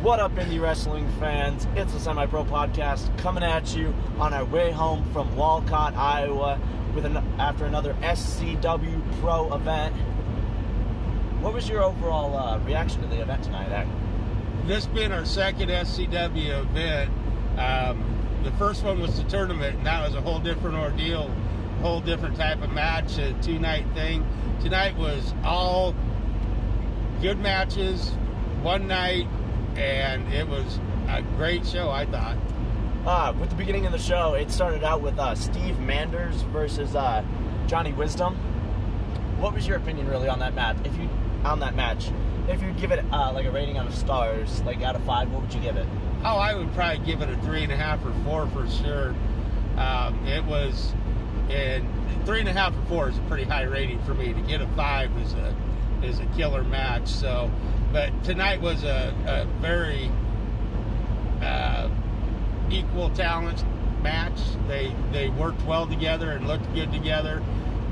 What up, indie wrestling fans? It's the Semi-Pro Podcast coming at you on our way home from Walcott, Iowa, after another SCW Pro event. What was your overall reaction to the event tonight? This being our second SCW event, the first one was the tournament, and that was a whole different ordeal, whole different type of match, a two-night thing. Tonight was all good matches, one night, and it was a great show, I thought. With the beginning of the show, it started out with Steve Manders versus Johnny Wisdom. What was your opinion really on that match? If you'd give it like a rating out of stars, like out of 5, what would you give it? Oh, I would probably give it a 3.5 or 4 for sure. It was, and 3.5 or 4 is a pretty high rating for me. To get a 5 is a killer match. So, but tonight was a very equal talent match. They worked well together and looked good together,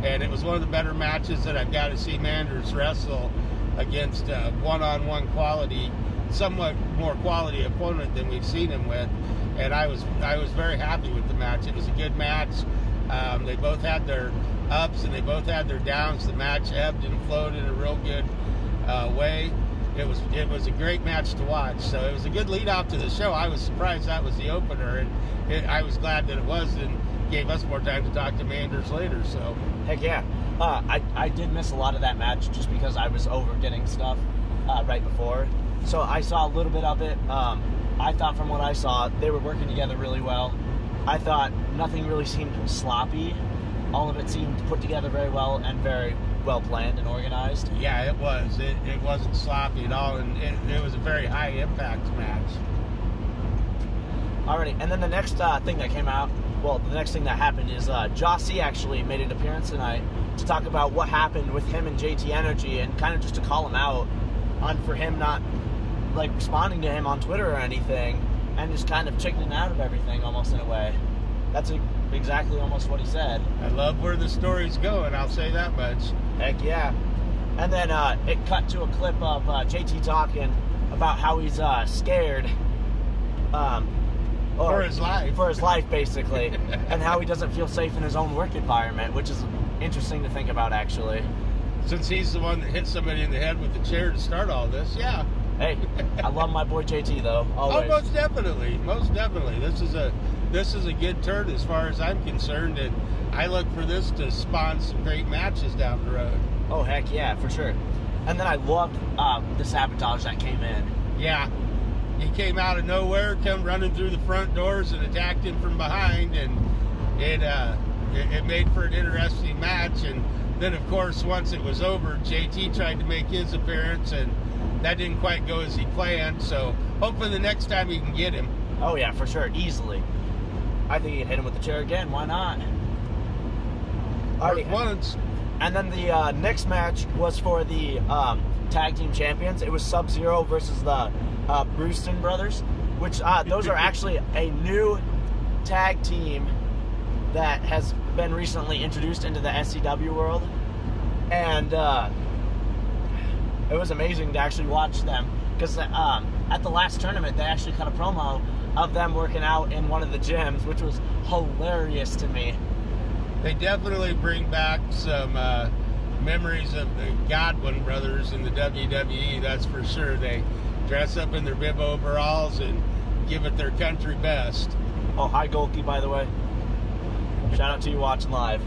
and it was one of the better matches that I've got to see Manders wrestle against one-on-one quality, somewhat more quality opponent than we've seen him with, and I was very happy with the match. It was a good match. They both had their ups and they both had their downs. The match ebbed and flowed in a real good way. It was a great match to watch. So it was a good lead off to the show. I was surprised that was the opener, and I was glad that it was, and gave us more time to talk to Manders later. So heck yeah. I did miss a lot of that match just because I was over getting stuff right before. So I saw a little bit of it. I thought from what I saw, they were working together really well. I thought nothing really seemed sloppy. All of it seemed put together very well and very well planned and organized. Yeah, it was. It wasn't sloppy at all, and it was a very high impact match. Alrighty, and then the next thing that came out, well, the next thing that happened is Jossie actually made an appearance tonight to talk about what happened with him and JT Energy, and kind of just to call him out for him not like responding to him on Twitter or anything, and just kind of chickening out of everything almost in a way. That's exactly almost what he said. I love where the story's going, I'll say that much. Heck yeah. And then it cut to a clip of JT talking about how he's scared for his life. For his life, basically. And how he doesn't feel safe in his own work environment, which is interesting to think about, actually. Since he's the one that hit somebody in the head with the chair to start all this, yeah. Hey, I love my boy JT, though, always. Oh, most definitely. Most definitely. This is a good turn as far as I'm concerned, and I look for this to spawn some great matches down the road. Oh, heck yeah, for sure. And then I loved the sabotage that came in. Yeah. He came out of nowhere, come running through the front doors and attacked him from behind, and it made for an interesting match. And then, of course, once it was over, JT tried to make his appearance, and that didn't quite go as he planned. So hopefully the next time he can get him. Oh, yeah, for sure. Easily. I think he'd hit him with the chair again. Why not? Once. And then the next match was for the tag team champions. It was Sub-Zero versus the Brewston brothers, which those are actually a new tag team that has been recently introduced into the SCW world. And it was amazing to actually watch them, because at the last tournament they actually cut a promo of them working out in one of the gyms, which was hilarious to me. They definitely bring back some memories of the Godwin brothers in the WWE, that's for sure. They dress up in their bib overalls and give it their country best. Oh, hi Golke, by the way. Shout out to you watching live.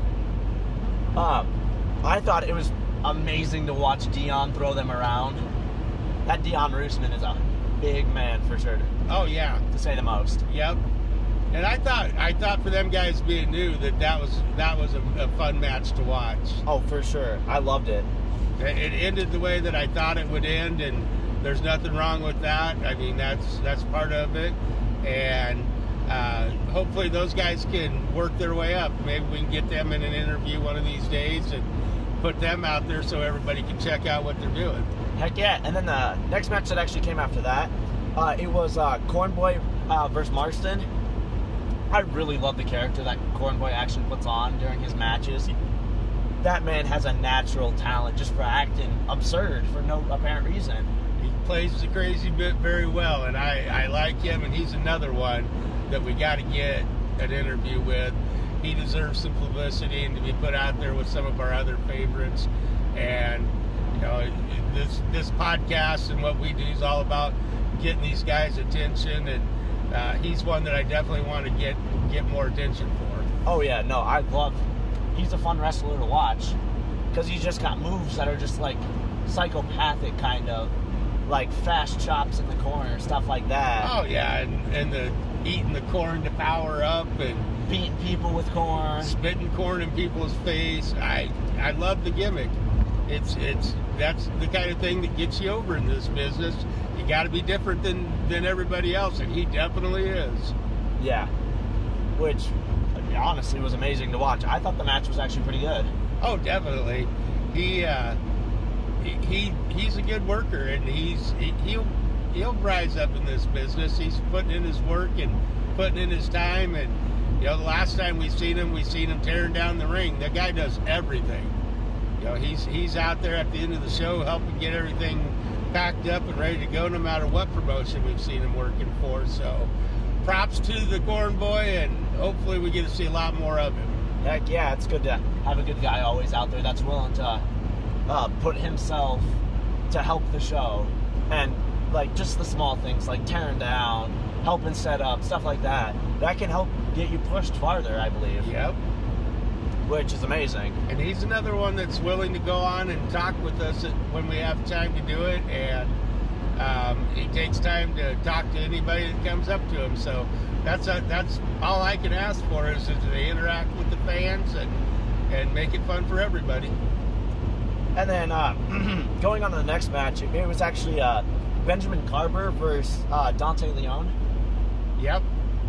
I thought it was amazing to watch Dion throw them around. That Dion Roosman is a big man for sure. Oh yeah, to say the most. Yep. And I thought for them guys being new that was a fun match to watch. Oh, for sure. I loved it. It ended the way that I thought it would end, and there's nothing wrong with that. I mean, that's part of it, and hopefully those guys can work their way up. Maybe we can get them in an interview one of these days and put them out there so everybody can check out what they're doing. Heck yeah. And then the next match that actually came after that, it was Cornboy versus Marston. I really love the character that Cornboy actually puts on during his matches. That man has a natural talent just for acting absurd for no apparent reason. He plays the crazy bit very well, and I like him, and he's another one that we got to get an interview with. He deserves some publicity and to be put out there with some of our other favorites. And you know, this podcast and what we do is all about getting these guys' attention, and he's one that I definitely want to get more attention for. Oh yeah, no, he's a fun wrestler to watch because he's just got moves that are just like psychopathic, kind of like fast chops in the corner, stuff like that. Oh yeah, and the eating the corn to power up and beating people with corn, spitting corn in people's face. I love the gimmick. That's the kind of thing that gets you over in this business. You got to be different than everybody else, and he definitely is. Yeah, which honestly was amazing to watch. I thought the match was actually pretty good. Oh, definitely. He's a good worker, and he'll rise up in this business. He's putting in his work and putting in his time, and you know, the last time we seen him tearing down the ring. The guy does everything. You know, he's out there at the end of the show helping get everything packed up and ready to go, no matter what promotion we've seen him working for. So, props to the Corn Boy, and hopefully we get to see a lot more of him. Heck yeah, it's good to have a good guy always out there that's willing to put himself to help the show, and like just the small things like tearing down, helping set up, stuff like that. That can help get you pushed farther, I believe. Yep. Which is amazing. And he's another one that's willing to go on and talk with us when we have time to do it, and he takes time to talk to anybody that comes up to him. So that's all I can ask for is that they interact with the fans and make it fun for everybody. And then going on to the next match, it was actually Benjamin Carver versus Dante Leone. Yep.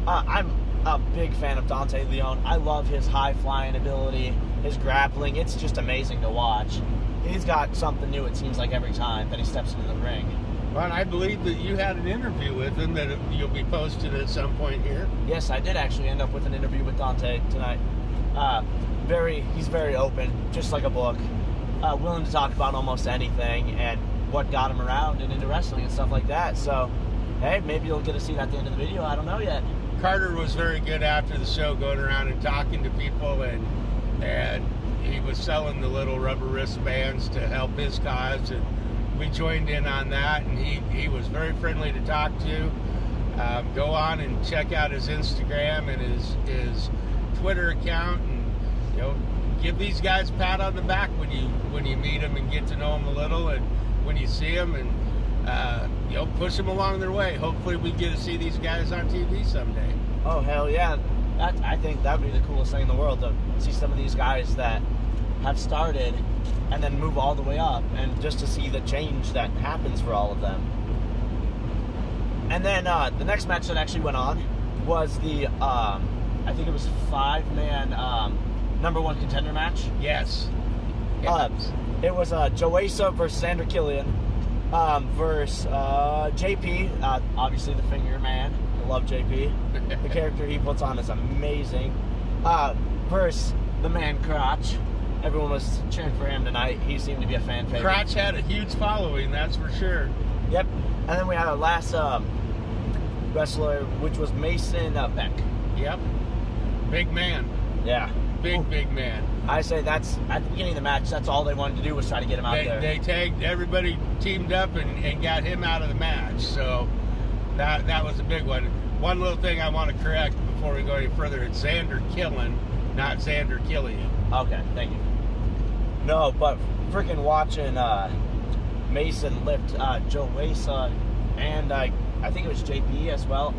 I'm a big fan of Dante Leone. I love his high-flying ability, his grappling. It's just amazing to watch. He's got something new, it seems like, every time that he steps into the ring. Well, and I believe that you had an interview with him that you'll be posted at some point here. Yes, I did actually end up with an interview with Dante tonight. He's very open, just like a book. Willing to talk about almost anything and what got him around and into wrestling and stuff like that. So, hey, maybe you'll get to see it at the end of the video. I don't know yet. Carter was very good after the show, going around and talking to people, and he was selling the little rubber wristbands to help his cause, and we joined in on that, and he was very friendly to talk to. Go on and check out his Instagram and his Twitter account, and you know, give these guys a pat on the back when you meet them and get to know them a little, and when you see them, and you know, push them along their way. Hopefully we get to see these guys on TV someday. Oh, hell yeah. I think that would be the coolest thing in the world, to see some of these guys that have started and then move all the way up, and just to see the change that happens for all of them. And then the next match that actually went on was the, I think it was 5-man number one contender match. Yes. It was Joesa versus Xander Killian versus JP, obviously the finger man. I love JP. The character he puts on is amazing. Versus the man Crotch. Everyone was cheering for him tonight. He seemed to be a fan favorite. Crotch had a huge following, that's for sure. Yep. And then we had our last wrestler, which was Mason Beck. Yep. Big man. Yeah. Big man. I say that's, at the beginning of the match, that's all they wanted to do was try to get him out there. They tagged, everybody teamed up and got him out of the match. So that was a big one. One little thing I want to correct before we go any further, it's Xander Killen, not Xander Killian. Okay, thank you. No, but freaking watching Mason lift Joesa and I think it was JP as well.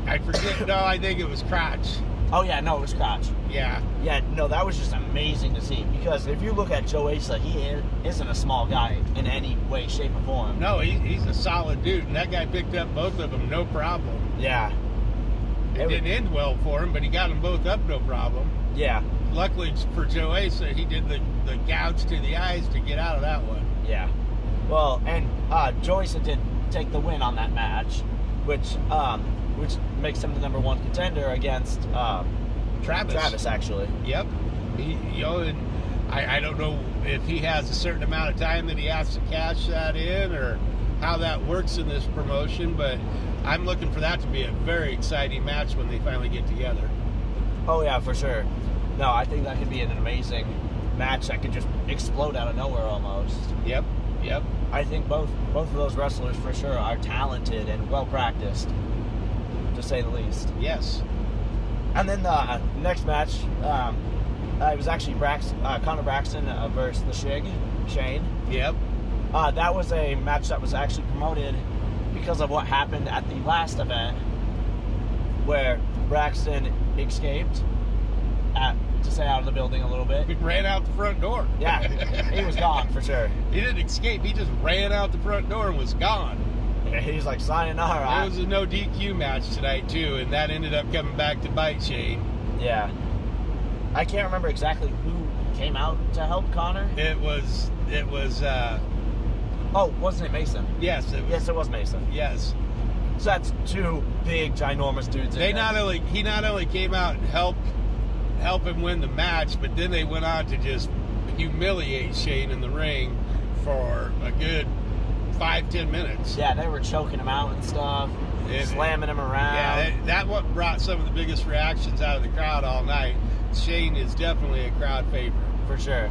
I forget. No, I think it was Crotch. Oh yeah, no, it was Crotch. Yeah. Yeah, no, that was just amazing to see, because if you look at Joesa, he isn't a small guy in any way, shape, or form. No, he's a solid dude, and that guy picked up both of them, no problem. Yeah. It didn't end well for him, but he got them both up, no problem. Yeah. Luckily for Joesa, he did the gouge to the eyes to get out of that one. Yeah. Well, and Joesa did take the win on that match, which makes him the number one contender against Travis, actually. Yep. And I don't know if he has a certain amount of time that he has to cash that in, or how that works in this promotion, but I'm looking for that to be a very exciting match when they finally get together. Oh yeah, for sure. No, I think that could be an amazing match that could just explode out of nowhere almost. Yep. I think both of those wrestlers for sure are talented and well practiced, to say the least. Yes. And then the next match, it was actually Connor Braxton versus the Shane. Yep. That was a match that was actually promoted because of what happened at the last event, where Braxton escaped to stay out of the building a little bit. He ran out the front door. Yeah, he was gone for sure. He didn't escape. He just ran out the front door and was gone. Yeah, he's like, sayonara. It was a no DQ match tonight too, and that ended up coming back to bite Shane. Yeah. I can't remember exactly who came out to help Connor. It was. Oh, wasn't it Mason? Yes. Yes, it was Mason. Yes. So that's two big, ginormous dudes. He not only came out and helped him win the match, but then they went on to just humiliate Shane in the ring for a good 5-10 minutes. Yeah, they were choking him out and stuff, slamming him around. Yeah, that what brought some of the biggest reactions out of the crowd all night. Shane is definitely a crowd favorite. For sure.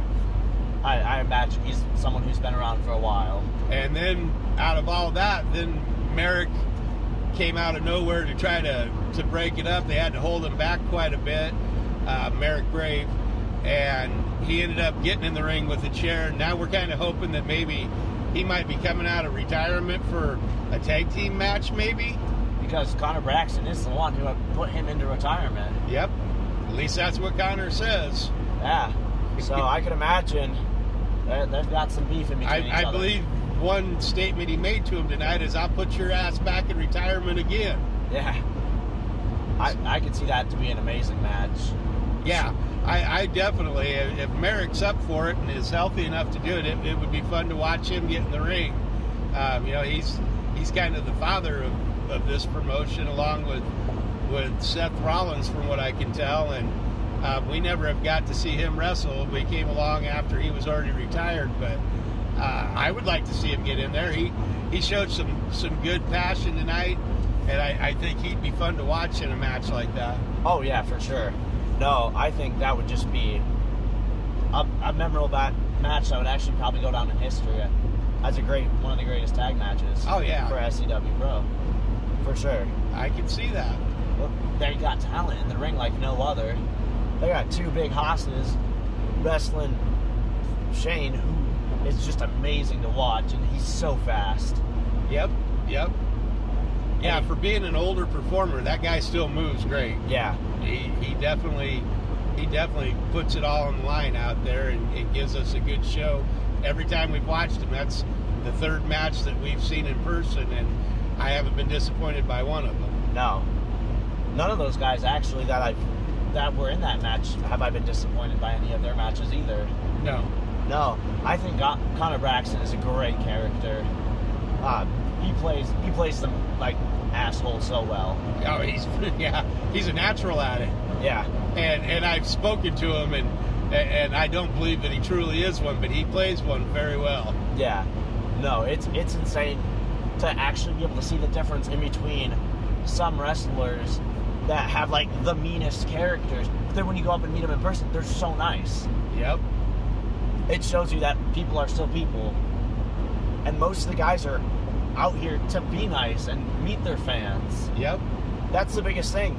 I imagine he's someone who's been around for a while. And then out of all that, then Merrick came out of nowhere to try to break it up. They had to hold him back quite a bit, Merrick Brave, and he ended up getting in the ring with a chair. Now we're kind of hoping that maybe he might be coming out of retirement for a tag team match, maybe. Because Connor Braxton is the one who put him into retirement. Yep. At least that's what Connor says. Yeah. So I can imagine they've got some beef in between each other. I believe one statement he made to him tonight is, "I'll put your ass back in retirement again." Yeah. I could see that to be an amazing match. Yeah. I definitely, if Merrick's up for it and is healthy enough to do it, it would be fun to watch him get in the ring. He's kind of the father of this promotion, along with Seth Rollins, from what I can tell, and we never have got to see him wrestle. We came along after he was already retired, but I would like to see him get in there. He showed some good passion tonight, and I think he'd be fun to watch in a match like that. Oh yeah, for sure. No, I think that would just be a memorable match that would actually probably go down in history as one of the greatest tag matches. Oh yeah, for SCW Pro, for sure. I can see that. Well, they got talent in the ring like no other. They got two big hosses wrestling Shane, who is just amazing to watch, and he's so fast. Yep. Yeah, for being an older performer, that guy still moves great. Yeah. He definitely puts it all on the line out there, and it gives us a good show every time we've watched him. That's the third match that we've seen in person, and I haven't been disappointed by one of them. No. None of those guys actually that were in that match have I been disappointed by any of their matches either. No. I think Connor Braxton is a great character. He plays them like asshole so well. Oh, he's a natural at it. Yeah. And I've spoken to him, and I don't believe that he truly is one, but he plays one very well. Yeah. No, it's insane to actually be able to see the difference in between some wrestlers that have like the meanest characters, but then when you go up and meet them in person, they're so nice. Yep. It shows you that people are still people, and most of the guys are out here to be nice and meet their fans. Yep. That's the biggest thing.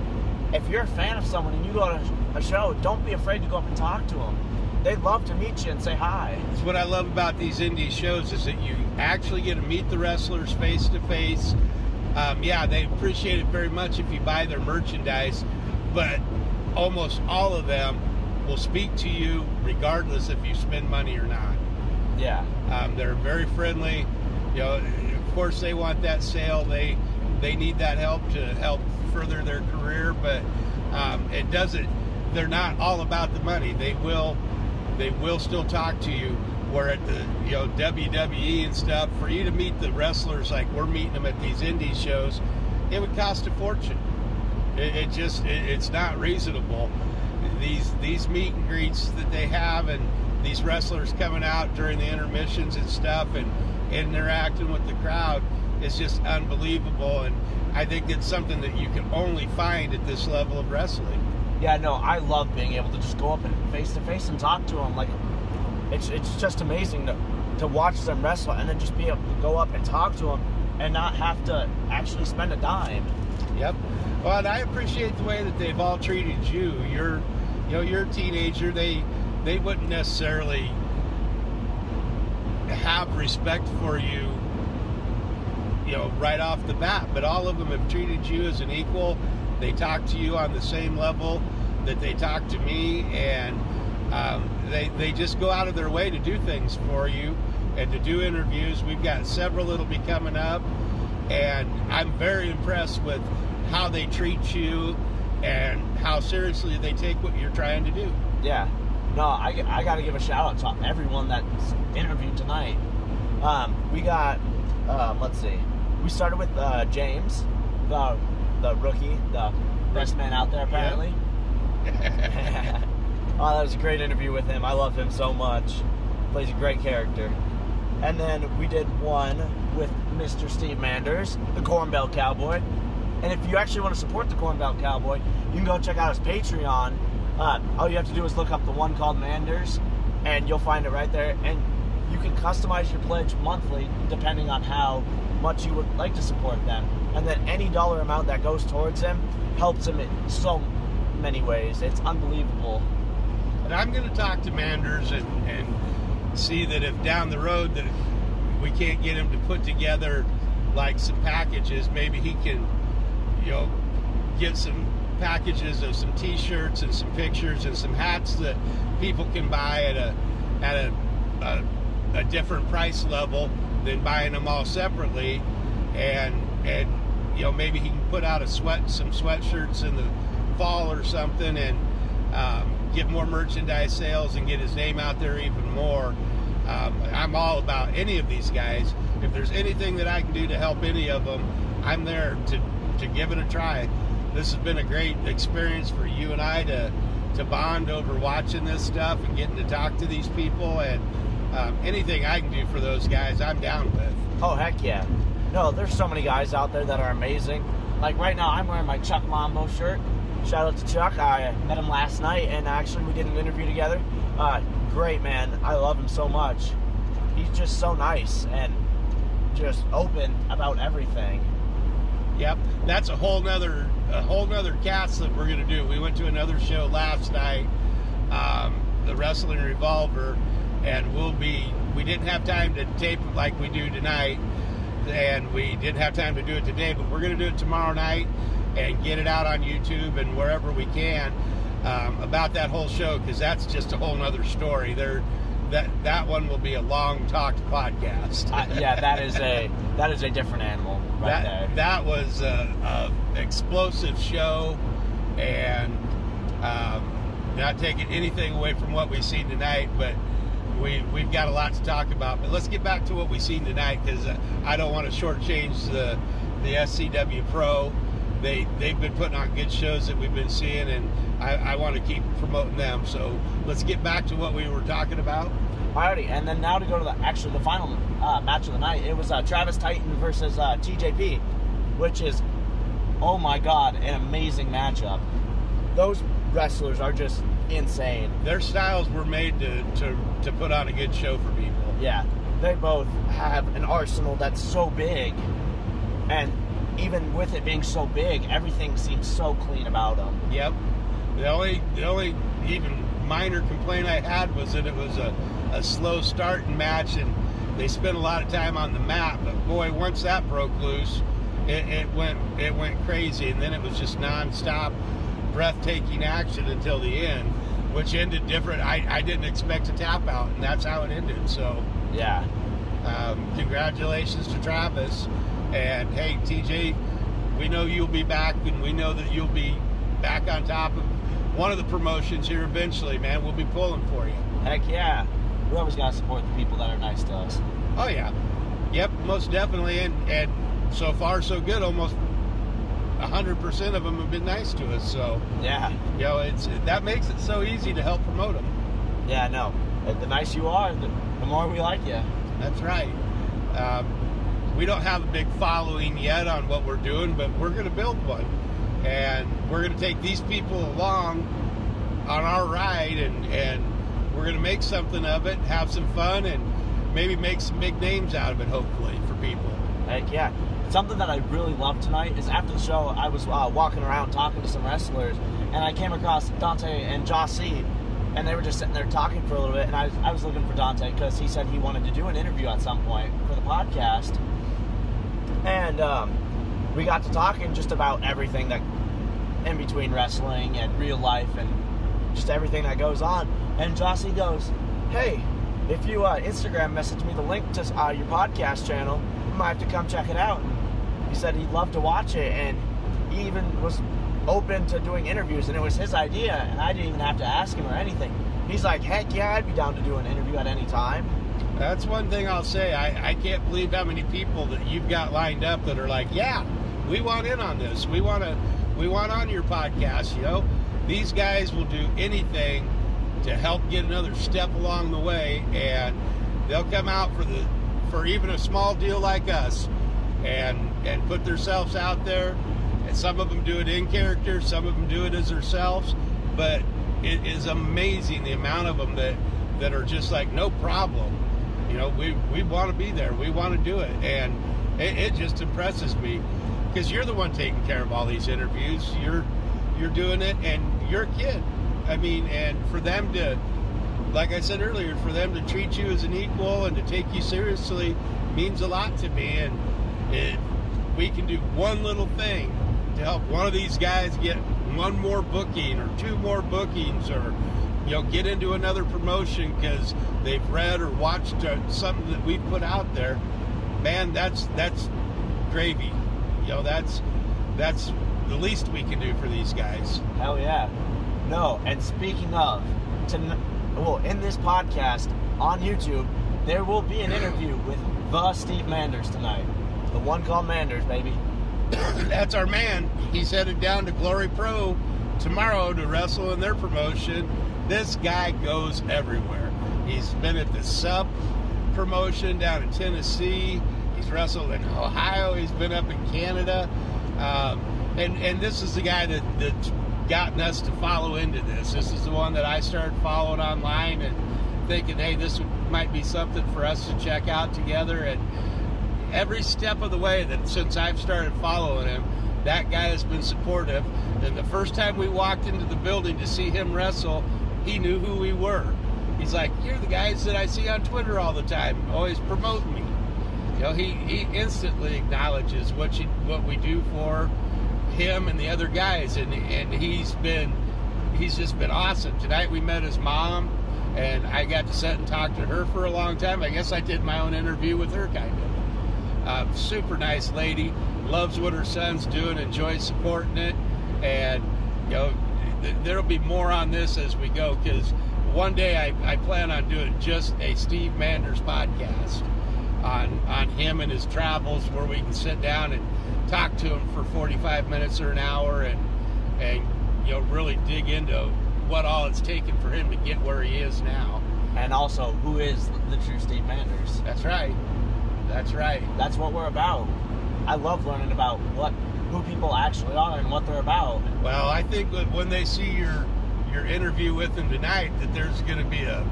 If you're a fan of someone and you go to a show, don't be afraid to go up and talk to them. They'd love to meet you and say hi. That's what I love about these indie shows, is that you actually get to meet the wrestlers face to face. Yeah, they appreciate it very much if you buy their merchandise, but almost all of them will speak to you regardless if you spend money or not. Yeah. They're very friendly. Of course they want that sale. They need that help to help further their career, but it doesn't. They're not all about the money. They will still talk to you. Where at the WWE and stuff, for you to meet the wrestlers like we're meeting them at these indie shows, it would cost a fortune. It's not reasonable. These meet and greets that they have, and these wrestlers coming out during the intermissions and stuff, and interacting with the crowd is just unbelievable. And I think it's something that you can only find at this level of wrestling. Yeah, no, I love being able to just go up and face to face and talk to them. Like, it's just amazing to watch them wrestle and then just be able to go up and talk to them and not have to actually spend a dime. Yep. Well, and I appreciate the way that they've all treated you. You're a teenager. They wouldn't necessarily have respect for you, right off the bat, but all of them have treated you as an equal. They talk to you on the same level that they talk to me, and they just go out of their way to do things for you and to do interviews. We've got several that'll be coming up, and I'm very impressed with how they treat you and how seriously they take what you're trying to do. Yeah. No, I got to give a shout out to everyone that's interviewed tonight. We got, let's see, we started with James, the rookie, the best man out there apparently. Yeah. Oh, that was a great interview with him. I love him so much. Plays a great character. And then we did one with Mr. Steve Manders, the Corn Belt Cowboy. And if you actually want to support the Corn Belt Cowboy, you can go check out his Patreon. All you have to do is look up the one called Manders, and you'll find it right there. And you can customize your pledge monthly depending on how much you would like to support them. And then any dollar amount that goes towards him helps him in so many ways. It's unbelievable. And I'm going to talk to Manders and see that if down the road that we can't get him to put together like some packages, maybe he can, get some packages of some T-shirts and some pictures and some hats that people can buy at a different price level than buying them all separately, and maybe he can put out some sweatshirts in the fall or something, and get more merchandise sales and get his name out there even more. I'm all about any of these guys. If there's anything that I can do to help any of them, I'm there to give it a try. This has been a great experience for you and I to bond over watching this stuff and getting to talk to these people, and anything I can do for those guys, I'm down with. Oh, heck yeah. No, there's so many guys out there that are amazing. Like right now, I'm wearing my Chuck Mambo shirt. Shout out to Chuck. I met him last night, and actually we did an interview together. Great man. I love him so much. He's just so nice and just open about everything. Yep, that's a whole nother cast that we're gonna do. We went to another show last night, the Wrestling Revolver, and we didn't have time to tape it like we do tonight, and we didn't have time to do it today, but we're gonna do it tomorrow night and get it out on YouTube and wherever we can, about that whole show, because that's just a whole nother story. That one will be a long talked podcast. Yeah, that is a different animal there. That was a explosive show, and not taking anything away from what we've seen tonight, but we've got a lot to talk about. But let's get back to what we've seen tonight, because I don't want to shortchange the SCW Pro. They've been putting on good shows that we've been seeing, and I want to keep promoting them. So let's get back to what we were talking about. Alrighty, and then now to go to the final match of the night. It was Travis Titan versus TJP, which is, oh my god, an amazing matchup. Those wrestlers are just insane. Their styles were made to put on a good show for people. Yeah, they both have an arsenal that's so big, and even with it being so big, everything seems so clean about them. Yep. The only even minor complaint I had was that it was a slow starting match, and they spent a lot of time on the mat. But boy, once that broke loose, it went crazy, and then it was just nonstop, breathtaking action until the end, which ended different. I didn't expect a tap out, and that's how it ended. So yeah, congratulations to Travis. And hey, TJ, we know you'll be back, and we know that you'll be back on top of one of the promotions here eventually, man. We'll be pulling for you. Heck yeah. We always got to support the people that are nice to us. Oh, yeah. Yep, most definitely. And so far, so good. Almost 100% of them have been nice to us. So, yeah. That makes it so easy to help promote them. Yeah, no. The nicer you are, the more we like you. That's right. We don't have a big following yet on what we're doing, but we're going to build one. And we're going to take these people along on our ride, and we're going to make something of it, have some fun, and maybe make some big names out of it, hopefully, for people. Heck yeah. Something that I really loved tonight is after the show, I was walking around talking to some wrestlers, and I came across Dante and Jossie, and they were just sitting there talking for a little bit, and I was looking for Dante because he said he wanted to do an interview at some point for the podcast. And we got to talking just about everything that in between wrestling and real life and just everything that goes on. And Jossie goes, "Hey, if you Instagram message me the link to your podcast channel, I might have to come check it out." And he said he'd love to watch it, and he even was open to doing interviews, and it was his idea, and I didn't even have to ask him or anything. He's like, "Heck yeah, I'd be down to do an interview at any time." That's one thing I'll say. I can't believe how many people that you've got lined up that are like, "Yeah, we want in on this. We want on your podcast." You know, these guys will do anything to help get another step along the way, and they'll come out for even a small deal like us, and put themselves out there. And some of them do it in character, some of them do it as themselves, but it is amazing the amount of them that are just like, no problem. You know, we want to be there, we want to do it, and it just impresses me, because you're the one taking care of all these interviews. You're doing it, and you're a kid. I mean, and for them to, like I said earlier, for them to treat you as an equal and to take you seriously means a lot to me. And if we can do one little thing to help one of these guys get one more booking or two more bookings, or get into another promotion because they've read or watched something that we've put out there, man, that's gravy. That's the least we can do for these guys. Hell yeah. No, and speaking of, in this podcast on YouTube, there will be an interview with the Steve Manders tonight. The one called Manders, baby. That's our man. He's headed down to Glory Pro tomorrow to wrestle in their promotion. This guy goes everywhere. He's been at the Sub promotion down in Tennessee. He's wrestled in Ohio. He's been up in Canada. And this is the guy that's gotten us to follow into this. This is the one that I started following online and thinking, hey, this might be something for us to check out together. And every step of the way that since I've started following him, that guy has been supportive. And the first time we walked into the building to see him wrestle, he knew who we were. He's like, "You're the guys that I see on Twitter all the time, always promoting me." He instantly acknowledges what we do for him and the other guys, and he's just been awesome. Tonight we met his mom, and I got to sit and talk to her for a long time. I guess I did my own interview with her, kind of. Super nice lady, loves what her son's doing, enjoys supporting it, and there'll be more on this as we go, because one day I plan on doing just a Steve Manders podcast on him and his travels, where we can sit down and talk to him for 45 minutes or an hour and really dig into what all it's taken for him to get where he is now. And also, who is the true Steve Manders? That's right. That's what we're about. I love learning about who people actually are and what they're about. Well, I think that when they see your interview with him tonight, that there's going to be a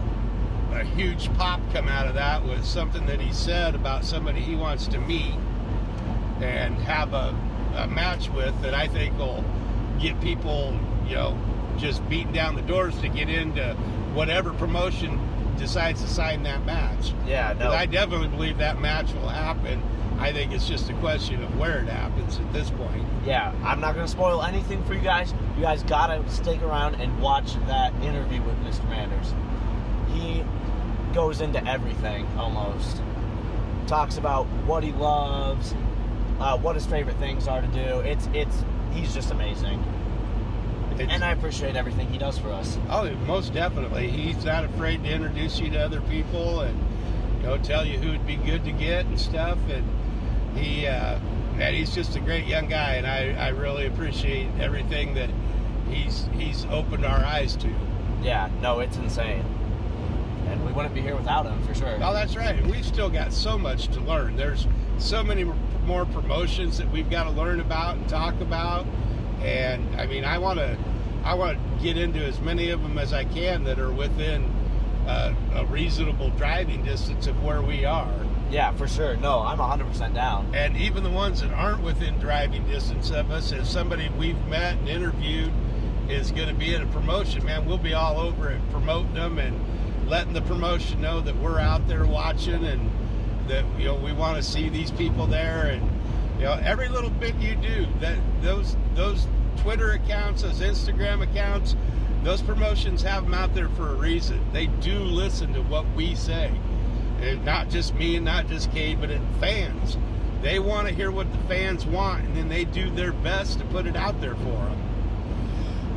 huge pop come out of that with something that he said about somebody he wants to meet and have a match with, that I think will get people, just beating down the doors to get into whatever promotion decides to sign that match. Yeah, no. I definitely believe that match will happen. I think it's just a question of where it happens at this point. Yeah, I'm not going to spoil anything for you guys. You guys got to stick around and watch that interview with Mr. Manders. He goes into everything, almost. Talks about what he loves, what his favorite things are to do. He's just amazing. And I appreciate everything he does for us. Oh, most definitely. He's not afraid to introduce you to other people and tell you who would be good to get and stuff. And he's just a great young guy, and I really appreciate everything that he's opened our eyes to. Yeah, no, it's insane. and we wouldn't be here without him for sure. Oh, that's right. And we've still got so much to learn. There's so many more promotions that we've got to learn about and talk about. And I mean, I want to get into as many of them as I can that are within a reasonable driving distance of where we are. Yeah, for sure. No, I'm 100% down. And even the ones that aren't within driving distance of us, if somebody we've met and interviewed is going to be at a promotion, man, we'll be all over it promoting them and letting the promotion know that we're out there watching and that, you know, we want to see these people there. And, you know, every little bit you do, that those Twitter accounts, those Instagram accounts, those promotions have them out there for a reason. They do listen to what we say. And not just me and not just Cade, but fans. They want to hear what the fans want, and then they do their best to put it out there for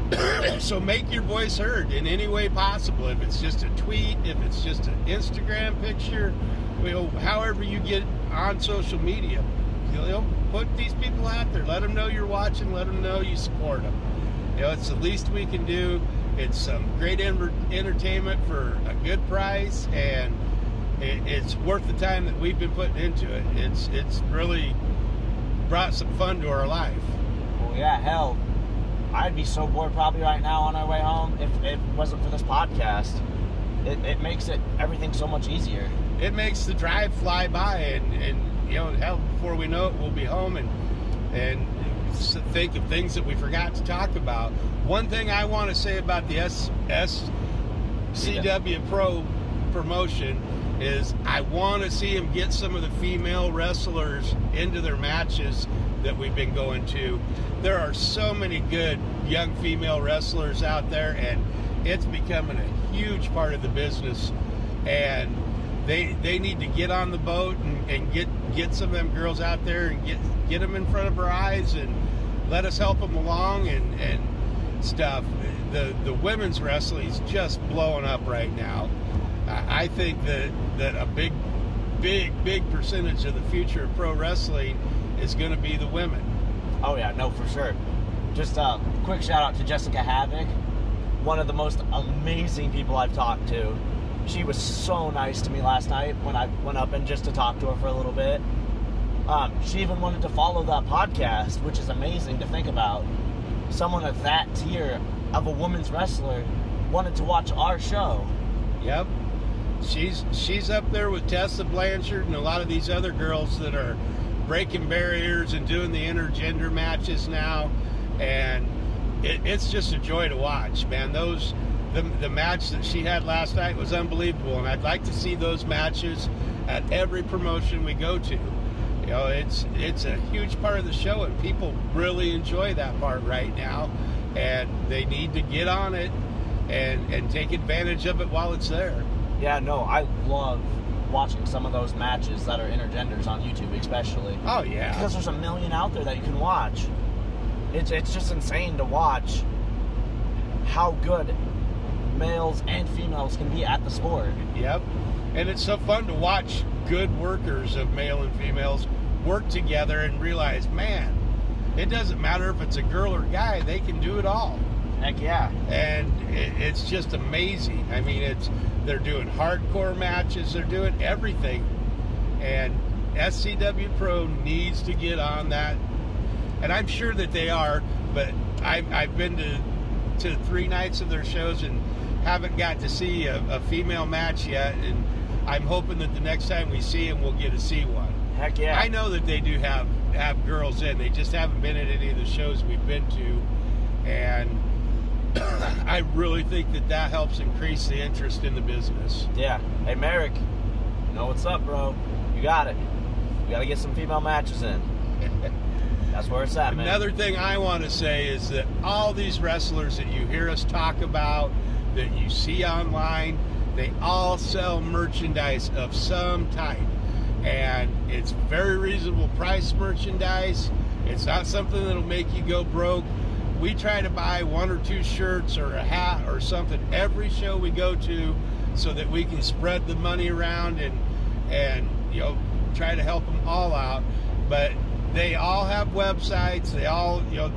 them. So make your voice heard in any way possible. If it's just a tweet, if it's just an Instagram picture, you know, however you get on social media, you know, put these people out there. Let them know you're watching. Let them know you support them. You know, it's the least we can do. It's some great entertainment for a good price, and it's worth the time that we've been putting into it. It's really brought some fun to our life. Well, yeah, hell, I'd be so bored probably right now on our way home if it wasn't for this podcast. It makes everything so much easier. It makes the drive fly by, and you know, hell, before we know it, we'll be home and think of things that we forgot to talk about. One thing I want to say about the SCW Pro promotion is I want to see them get some of the female wrestlers into their matches that we've been going to. There are so many good young female wrestlers out there, and it's becoming a huge part of the business. And they need to get on the boat and get some of them girls out there and get them in front of our eyes and let us help them along and stuff. The women's wrestling is just blowing up right now. I think that a big percentage of the future of pro wrestling is going to be the women. Oh yeah, no, for sure. Just a quick shout out to Jessica Havoc, one of the most amazing people I've talked to. She was so nice to me last night when I went up and just to talk to her for a little bit. She even wanted to follow that podcast, which is amazing to think about. Someone of that tier of a women's wrestler wanted to watch our show. Yep. She's up there with Tessa Blanchard and a lot of these other girls that are breaking barriers and doing the intergender matches now, and it's just a joy to watch, man. The match that she had last night was unbelievable, and I'd like to see those matches at every promotion we go to. You know, it's a huge part of the show, and people really enjoy that part right now, and they need to get on it and take advantage of it while it's there. Yeah, no, I love watching some of those matches that are intergenders on YouTube, especially. Oh, yeah. Because there's a million out there that you can watch. It's just insane to watch how good males and females can be at the sport. Yep. And it's so fun to watch good workers of male and females work together and realize, man, it doesn't matter if it's a girl or guy, they can do it all. Heck yeah. And it's just amazing. I mean, they're doing hardcore matches, they're doing everything. And SCW Pro needs to get on that. And I'm sure that they are, but I've been to 3 nights of their shows and haven't got to see a female match yet. And I'm hoping that the next time we see them, we'll get to see one. Heck yeah. I know that they do have girls in. They just haven't been at any of the shows we've been to. And I really think that helps increase the interest in the business. Yeah. Hey, Merrick, you know what's up, bro? You got it. You got to get some female matches in. That's where it's at, man. Another thing I want to say is that all these wrestlers that you hear us talk about, that you see online, they all sell merchandise of some type. And it's very reasonable price merchandise. It's not something that'll make you go broke. We try to buy 1 or 2 shirts or a hat or something every show we go to so that we can spread the money around and you know, try to help them all out. But they all have websites. They all, you know,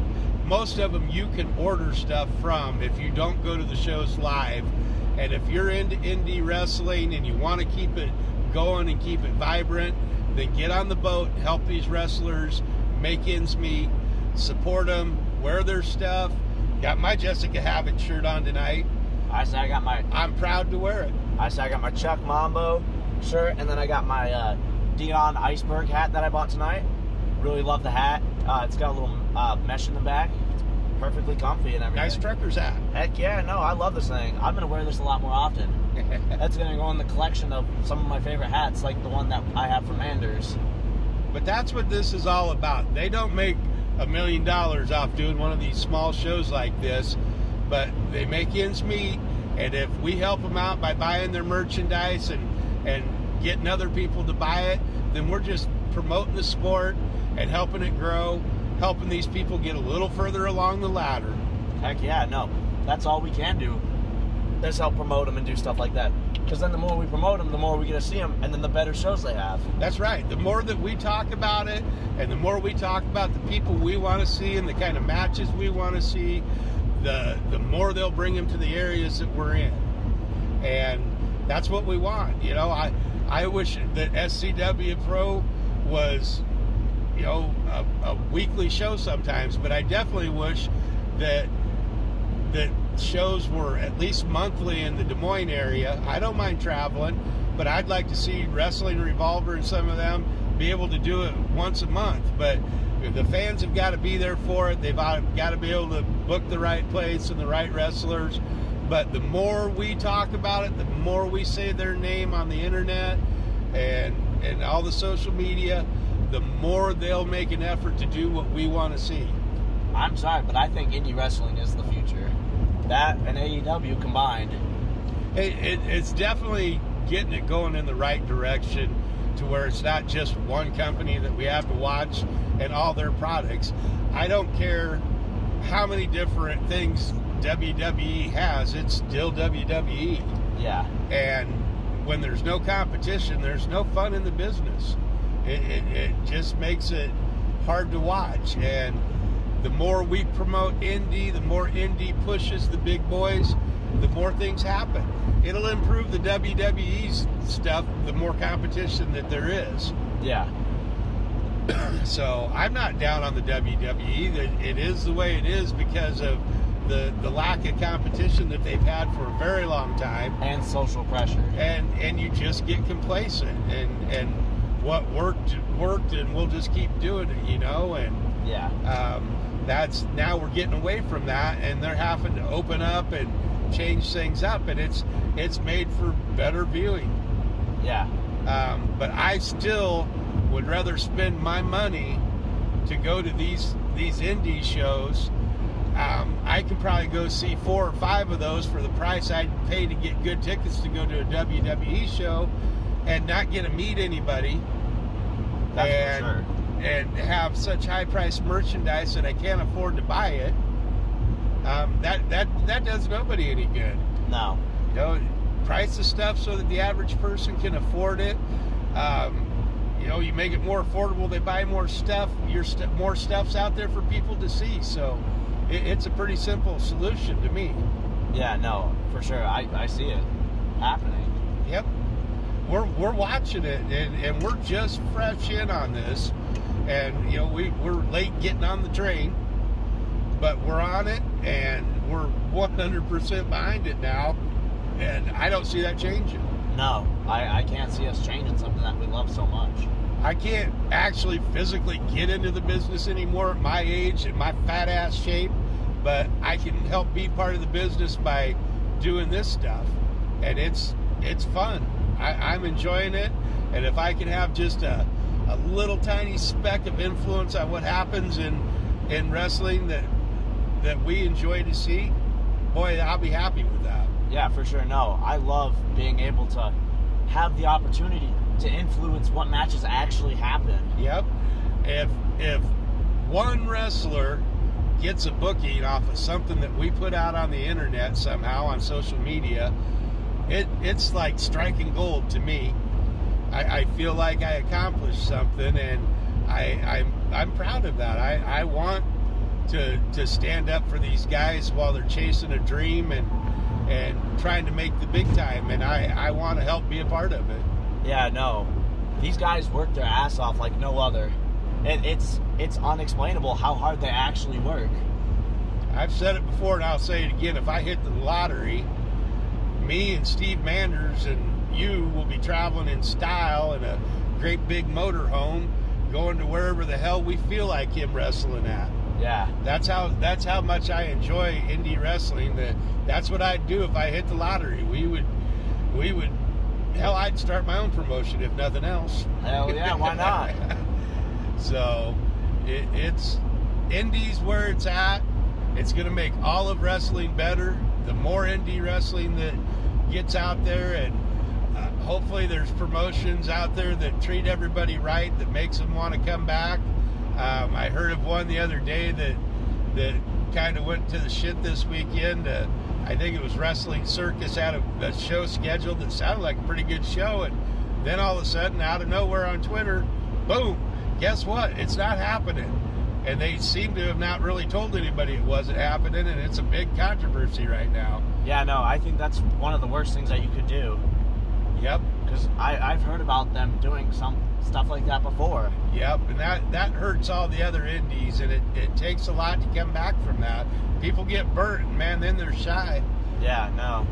most of them you can order stuff from if you don't go to the shows live. And if you're into indie wrestling and you want to keep it going and keep it vibrant, then get on the boat, help these wrestlers make ends meet, support them, wear their stuff. Got my Jessica Havoc shirt on tonight. I'm proud to wear it. I got my Chuck Mambo shirt, and then I got my Dion Iceberg hat that I bought tonight. Really love the hat. It's got a little mesh in the back. It's perfectly comfy and everything. Nice trucker's hat. Heck yeah, no, I love this thing. I'm going to wear this a lot more often. That's going to go in the collection of some of my favorite hats, like the one that I have from Manders. But that's what this is all about. They don't make $1 million off doing one of these small shows like this, but they make ends meet, and if we help them out by buying their merchandise and getting other people to buy it, then we're just promoting the sport and helping it grow, helping these people get a little further along the ladder. Heck yeah, no, that's all we can do. Is help promote them and do stuff like that. Because then the more we promote them, the more we get to see them, and then the better shows they have. That's right. The more that we talk about it, and the more we talk about the people we want to see and the kind of matches we want to see, the more they'll bring them to the areas that we're in. And that's what we want. You know, I wish that SCW Pro was, you know, a weekly show sometimes, but I definitely wish that shows were at least monthly in the Des Moines area. I don't mind traveling, but I'd like to see Wrestling Revolver and some of them be able to do it once a month. But the fans have got to be there for it. They've got to be able to book the right place and the right wrestlers. But the more we talk about it, the more we say their name on the internet and all the social media, the more they'll make an effort to do what we want to see. I'm sorry, but I think indie wrestling is the future. That and AEW combined. It's definitely getting it going in the right direction to where it's not just one company that we have to watch and all their products. I don't care how many different things WWE has, it's still WWE. Yeah. And when there's no competition, there's no fun in the business. It just makes it hard to watch. And the more we promote indie, the more indie pushes the big boys, the more things happen. It'll improve the WWE's stuff, the more competition that there is. Yeah. So I'm not down on the WWE. It is the way it is because of the lack of competition that they've had for a very long time. And social pressure. And you just get complacent. And what worked, and we'll just keep doing it, you know? And yeah. Now we're getting away from that, and they're having to open up and change things up, and it's made for better viewing. Yeah. But I still would rather spend my money to go to these indie shows. I could probably go see 4 or 5 of those for the price I'd pay to get good tickets to go to a WWE show and not get to meet anybody. That's for sure. And have such high-priced merchandise that I can't afford to buy it. That does nobody any good. No. You know, price the stuff so that the average person can afford it. You know, you make it more affordable. They buy more stuff. More stuff's out there for people to see. So it's a pretty simple solution to me. Yeah, no, for sure. I see it happening. Yep. We're watching it, and we're just fresh in on this. And, you know, we're late getting on the train, but we're on it, and we're 100% behind it now, and I don't see that changing. No, I can't see us changing something that we love so much. I can't actually physically get into the business anymore at my age and my fat-ass shape, but I can help be part of the business by doing this stuff, and it's fun. I'm enjoying it, and if I can have just a little tiny speck of influence on what happens in wrestling that we enjoy to see, boy, I'll be happy with that. Yeah, for sure. No, I love being able to have the opportunity to influence what matches actually happen. Yep. If one wrestler gets a booking off of something that we put out on the internet somehow on social media, it's like striking gold to me. I feel like I accomplished something, and I'm proud of that. I want to stand up for these guys while they're chasing a dream, and and trying to make the big time, and I want to help be a part of it. Yeah, no. These guys work their ass off like no other. It's unexplainable how hard they actually work. I've said it before, and I'll say it again. If I hit the lottery, me and Steve Manders and you will be traveling in style in a great big motorhome, going to wherever the hell we feel like him wrestling at. Yeah. That's how much I enjoy indie wrestling. That's what I'd do if I hit the lottery. We would hell, I'd start my own promotion if nothing else. Hell yeah, why not? So it's indies where it's at. It's going to make all of wrestling better. The more indie wrestling that gets out there, and hopefully there's promotions out there that treat everybody right, that makes them want to come back. I heard of one the other day that kind of went to the shit this weekend. I think it was Wrestling Circus had a show scheduled that sounded like a pretty good show, and then all of a sudden, out of nowhere on Twitter, boom, guess what? It's not happening. And they seem to have not really told anybody it wasn't happening, and it's a big controversy right now. Yeah, no, I think that's one of the worst things that you could do. Yep. Because I've heard about them doing some stuff like that before. Yep, and that hurts all the other indies, and it takes a lot to come back from that. People get burnt, and man, then they're shy. Yeah, no.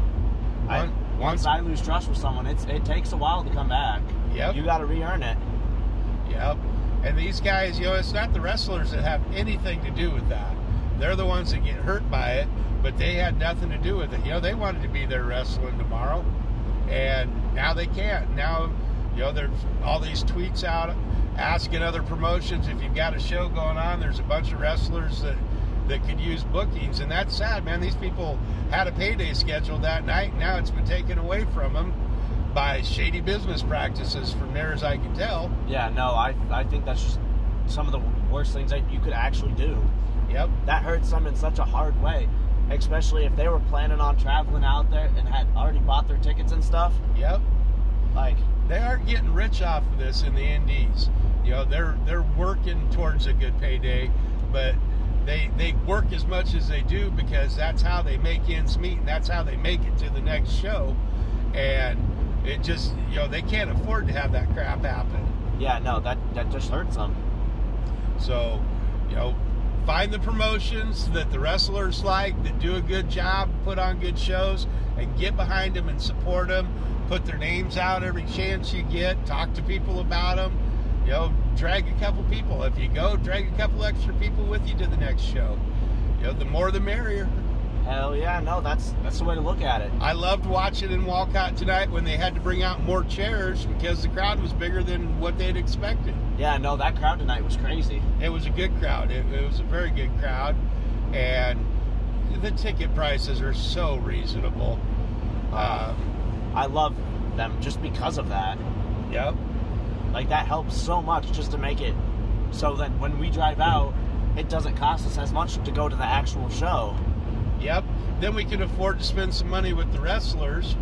Once I lose trust with someone, it takes a while to come back. Yep. You got to re-earn it. Yep. And these guys, it's not the wrestlers that have anything to do with that. They're the ones that get hurt by it, but they had nothing to do with it. They wanted to be there wrestling tomorrow, and now they can't. Now, there's all these tweets out asking other promotions if you've got a show going on. There's a bunch of wrestlers that could use bookings, and that's sad, man. These people had a payday scheduled that night, and now it's been taken away from them by shady business practices, from there as I can tell. Yeah, no, I think that's just some of the worst things that you could actually do. Yep. That hurts them in such a hard way, especially if they were planning on traveling out there and had already bought their tickets and stuff. Yep. Like, they aren't getting rich off of this in the indies. They're working towards a good payday, but they work as much as they do because that's how they make ends meet, and that's how they make it to the next show. And it just, they can't afford to have that crap happen. Yeah, no, that just hurts them. So, find the promotions that the wrestlers like, that do a good job, put on good shows, and get behind them and support them. Put their names out every chance you get. Talk to people about them. Drag a couple people. If you go, drag a couple extra people with you to the next show. The more the merrier. Hell yeah, no, that's the way to look at it. I loved watching in Walcott tonight when they had to bring out more chairs because the crowd was bigger than what they'd expected. Yeah, no, that crowd tonight was crazy. It was a good crowd. It was a very good crowd, and the ticket prices are so reasonable. I love them just because of that. Yep. Like, that helps so much just to make it so that when we drive out, it doesn't cost us as much to go to the actual show. Yep. Then we can afford to spend some money with the wrestlers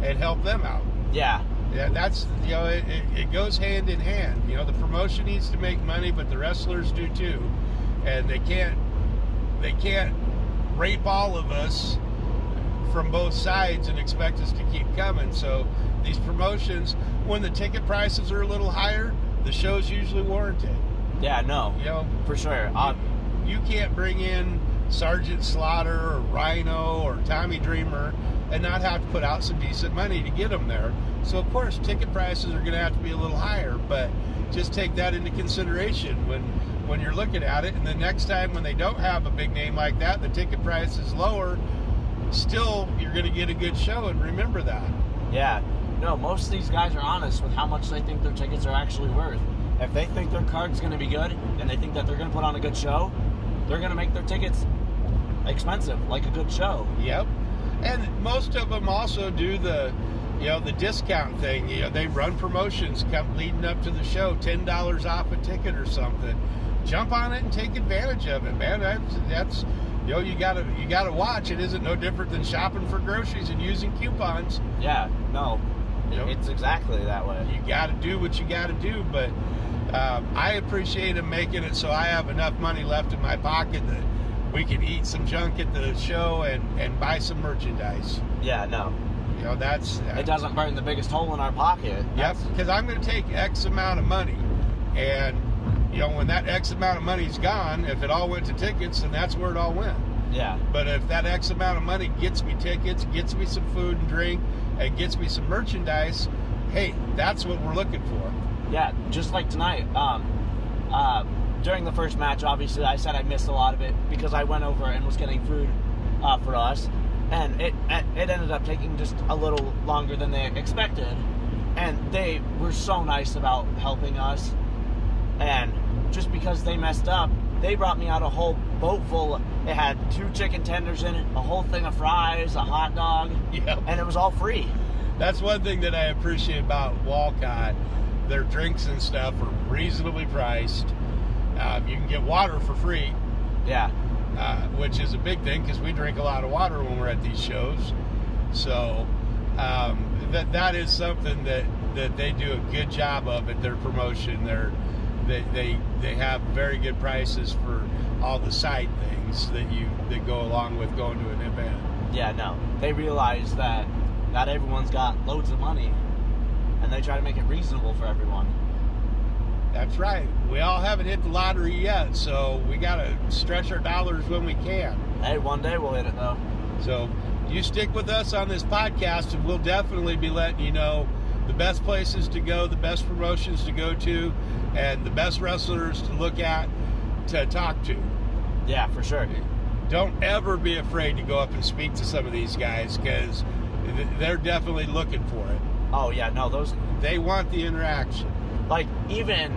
and help them out. Yeah. Yeah, that's, it goes hand in hand. The promotion needs to make money, but the wrestlers do too. And they can't rape all of us from both sides and expect us to keep coming. So these promotions, when the ticket prices are a little higher, the show's usually warranted. Yeah, no. For sure. You can't bring in Sergeant Slaughter or Rhino or Tommy Dreamer and not have to put out some decent money to get them there. So, of course, ticket prices are going to have to be a little higher, but just take that into consideration when you're looking at it. And the next time when they don't have a big name like that, the ticket price is lower, still, you're going to get a good show, and remember that. Yeah. No, most of these guys are honest with how much they think their tickets are actually worth. If they think their card's going to be good and they think that they're going to put on a good show, they're going to make their tickets expensive, like a good show. Yep. And most of them also do the discount thing. They run promotions leading up to the show, $10 off a ticket or something. Jump on it and take advantage of it, man. That's you gotta watch. It isn't no different than shopping for groceries and using coupons. Yeah, no. It's exactly that way. You got to do what you got to do, but I appreciate them making it so I have enough money left in my pocket we can eat some junk at the show and buy some merchandise. Yeah, no. You know, that's... it doesn't burn the biggest hole in our pocket. Yep, because I'm going to take X amount of money. And, you know, when that X amount of money's gone, if it all went to tickets, then that's where it all went. Yeah. But if that X amount of money gets me tickets, gets me some food and drink, and gets me some merchandise, hey, that's what we're looking for. Yeah, just like tonight. During the first match, obviously, I said I missed a lot of it because I went over and was getting food for us. And it ended up taking just a little longer than they expected. And they were so nice about helping us. And just because they messed up, they brought me out a whole boat full. It had 2 chicken tenders in it, a whole thing of fries, a hot dog, and it was all free. That's one thing that I appreciate about Walcott. Their drinks and stuff are reasonably priced. You can get water for free. Yeah. Which is a big thing because we drink a lot of water when we're at these shows. So that is something that they do a good job of at their promotion. They have very good prices for all the side things that go along with going to an event. Yeah, no. They realize that not everyone's got loads of money, and they try to make it reasonable for everyone. That's right. We all haven't hit the lottery yet, so we got to stretch our dollars when we can. Hey, one day we'll hit it, though. So you stick with us on this podcast, and we'll definitely be letting you know the best places to go, the best promotions to go to, and the best wrestlers to look at, to talk to. Yeah, for sure. Don't ever be afraid to go up and speak to some of these guys, because they're definitely looking for it. Oh, yeah, no, they want the interaction. Like, even,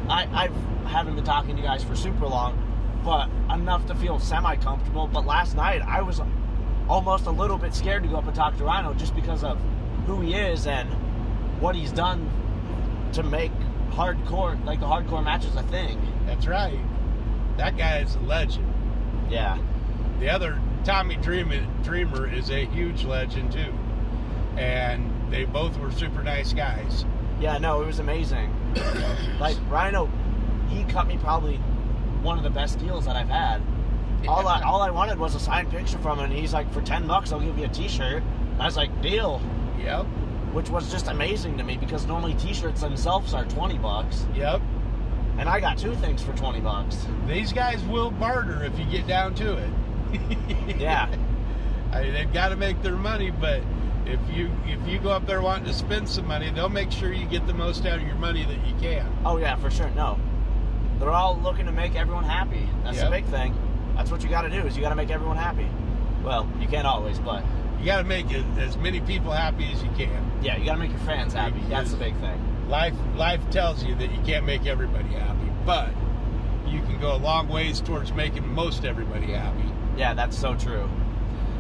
I haven't been talking to you guys for super long, but enough to feel semi-comfortable. But last night, I was almost a little bit scared to go up and talk to Rhino just because of who he is and what he's done to make hardcore, like the hardcore matches a thing. That's right. That guy is a legend. Yeah. The other, Tommy Dreamer is a huge legend, too. And they both were super nice guys. Yeah, no, it was amazing. Like, Rhino, he cut me probably one of the best deals that I've had. Yeah. All I wanted was a signed picture from him, and he's like, for $10, I'll give you a t-shirt. I was like, deal. Yep. Which was just amazing to me, because normally t-shirts themselves are $20. Yep. And I got 2 things for $20. These guys will barter if you get down to it. Yeah. I mean, they've got to make their money, but if you go up there wanting to spend some money, they'll make sure you get the most out of your money that you can. Oh, yeah, for sure. No. They're all looking to make everyone happy. That's the big thing. That's what you got to do, is you got to make everyone happy. Well, you can't always, but... you got to make as many people happy as you can. Yeah, you got to make your fans happy. That's the big thing. Life tells you that you can't make everybody happy, but you can go a long ways towards making most everybody happy. Yeah, that's so true.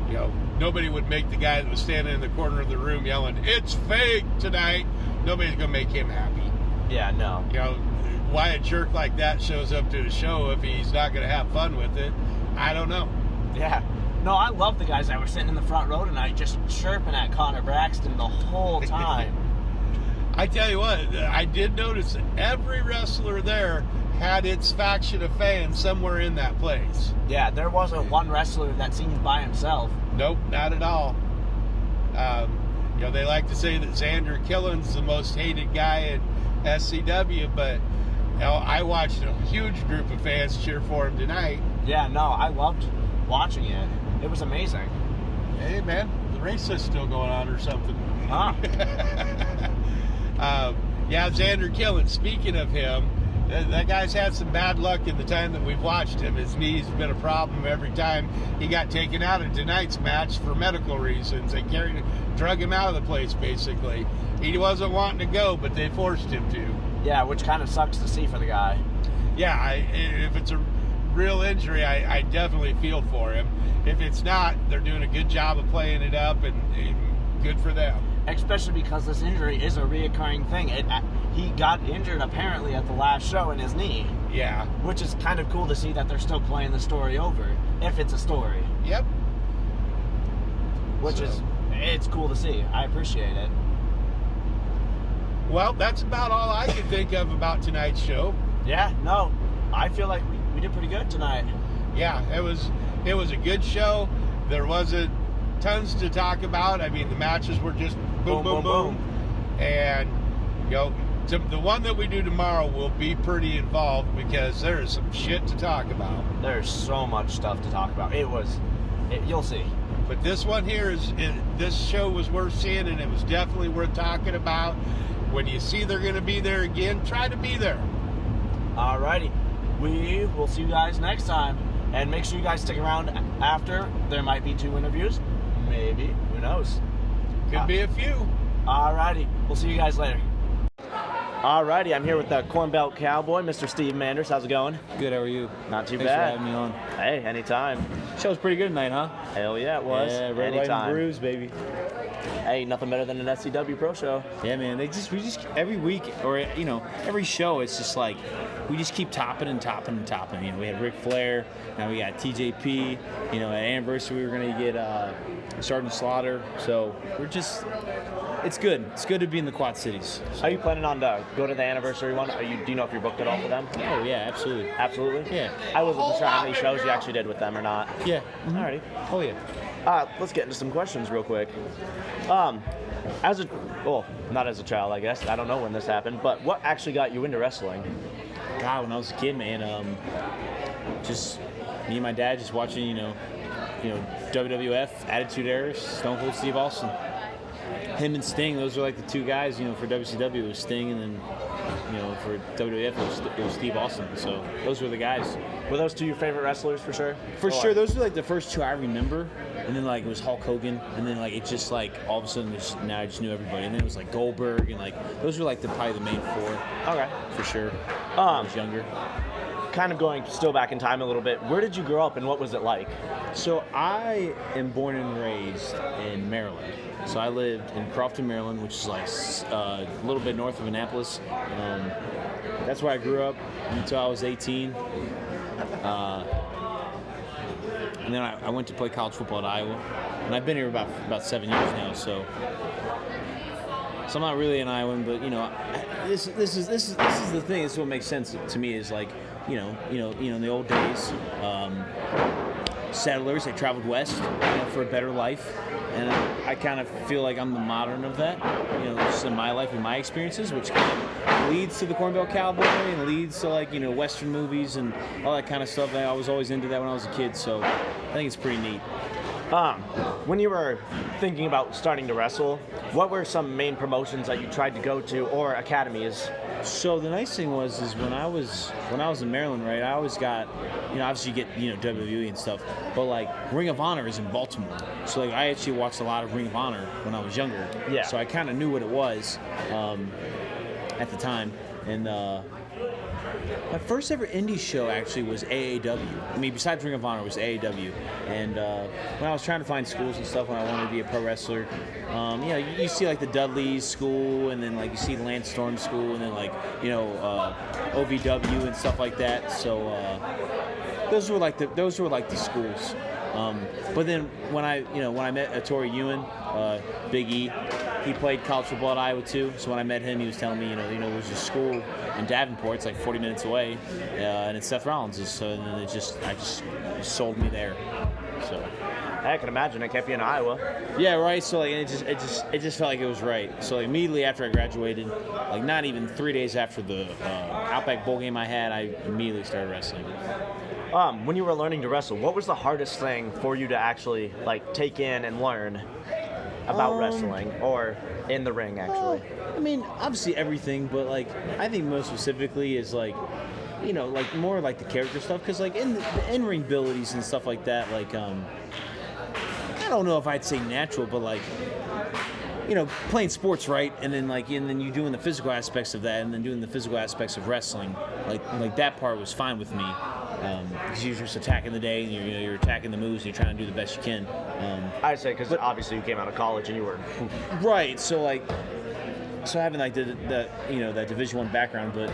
You know, nobody would make the guy that was standing in the corner of the room yelling, "It's fake tonight." Nobody's going to make him happy. Yeah, no. You know, why a jerk like that shows up to the show if he's not going to have fun with it, I don't know. Yeah. No, I love the guys that were sitting in the front row tonight just chirping at Connor Braxton the whole time. I tell you what, I did notice that every wrestler there had its faction of fans somewhere in that place. Yeah, there wasn't one wrestler that seemed by himself. Nope, not at all. You know, they like to say that Xander Killen's the most hated guy at SCW, but you know, I watched a huge group of fans cheer for him tonight. Yeah, no, I loved watching it. It was amazing. Hey, man, the race is still going on or something. Huh? Yeah, Xander Killen, speaking of him, that guy's had some bad luck in the time that we've watched him. His knee's been a problem every time he got taken out of tonight's match for medical reasons. They drug him out of the place, basically. He wasn't wanting to go, but they forced him to. Yeah, which kind of sucks to see for the guy. Yeah, if it's a real injury, I definitely feel for him. If it's not, they're doing a good job of playing it up, and good for them. Especially because this injury is a reoccurring thing. He got injured apparently at the last show in his knee. Yeah. Which is kind of cool to see that they're still playing the story over, if it's a story. Yep. It's cool to see. I appreciate it. Well, that's about all I can think of about tonight's show. Yeah, no, I feel like we did pretty good tonight. yeah, it was a good show. There wasn't tons to talk about. I mean, the matches were just boom, boom, boom. And, the one that we do tomorrow will be pretty involved because there is some shit to talk about. There's so much stuff to talk about. You'll see. But this one here this show was worth seeing, and it was definitely worth talking about. When you see they're going to be there again, try to be there. Alrighty. We will see you guys next time. And make sure you guys stick around after. There might be 2 interviews. Maybe. Who knows? Could be a few. Alrighty. We'll see you guys later. Alrighty. I'm here with the Corn Belt Cowboy, Mr. Steve Manders. How's it going? Good, how are you? Not too Thanks bad. for having me on. Hey, anytime. Show's pretty good tonight, huh? Hell yeah, it was. Yeah, red, white, and bruise, baby. Hey, nothing better than an SCW Pro show. Yeah, man. We just every week, or every show, it's just like we just keep topping and topping and topping. We had Ric Flair, now we got TJP. At anniversary we were gonna get Sergeant Slaughter. So it's good. It's good to be in the Quad Cities. Are you planning on to go to the anniversary one? Do you know if you're booked at all for them? Oh yeah, absolutely. Absolutely? Yeah. I wasn't sure how many shows you actually did with them or not. Yeah. Mm-hmm. Alrighty. Oh yeah. Let's get into some questions real quick. Not as a child, I guess. I don't know when this happened, but what actually got you into wrestling? God, when I was a kid, man, just me and my dad just watching, WWF, Attitude Era, Stone Cold Steve Austin. Him and Sting, those were like the 2 guys, for WCW it was Sting, and then, for WWF it was Steve Austin. So those were the guys. Were those 2 your favorite wrestlers for sure? For sure, those were like the first 2 I remember. And then it was Hulk Hogan, and then it just all of a sudden now I just knew everybody. And then it was Goldberg, and those were probably the main 4. Okay, for sure. When I was younger. Kind of going still back in time a little bit. Where did you grow up, and what was it like? So I am born and raised in Maryland. So I lived in Crofton, Maryland, which is a little bit north of Annapolis. That's where I grew up until I was 18. And then I went to play college football at Iowa, and I've been here about 7 years now. So I'm not really an Iowan, but this is the thing. This is what makes sense to me. Is in the old days, settlers, they traveled west, for a better life, and I kind of feel like I'm the modern of that. Just in my life and my experiences, which kind of leads to the Corn Belt Cowboy and leads to Western movies and all that kind of stuff. I was always into that when I was a kid, so I think it's pretty neat. When you were thinking about starting to wrestle, what were some main promotions that you tried to go to, or academies? So the nice thing was when I was in Maryland, right? I always got, obviously you get WWE and stuff, but Ring of Honor is in Baltimore. So I actually watched a lot of Ring of Honor when I was younger. Yeah. So I kind of knew what it was at the time, and my first ever indie show actually was AAW. I mean, besides Ring of Honor, was AAW. And when I was trying to find schools and stuff, when I wanted to be a pro wrestler, you see the Dudley's school, and then you see Lance Storm school, and then OVW and stuff like that. So those were the schools. But then when I met Tori Ewan, Big E, he played college football at Iowa too. So when I met him, he was telling me, there's a school in Davenport, it's 40 minutes away, and it's Seth Rollins'. So then it just sold me there. So I can imagine it kept you in Iowa. Yeah, right. So it just felt like it was right. So immediately after I graduated, not even 3 days after the Outback Bowl game I had, I immediately started wrestling. When you were learning to wrestle, what was the hardest thing for you to actually take in and learn about wrestling, or in the ring actually? I mean, obviously everything, but I think most specifically is more the character stuff, because in the in-ring abilities and stuff like that, I don't know if I'd say natural, but playing sports, right, and then and then you doing the physical aspects of that, and then doing the physical aspects of wrestling, that part was fine with me, because you're just attacking the day, and you're attacking the moves, and you're trying to do the best you can. I'd say because obviously you came out of college and you were right, so having that Division I background, but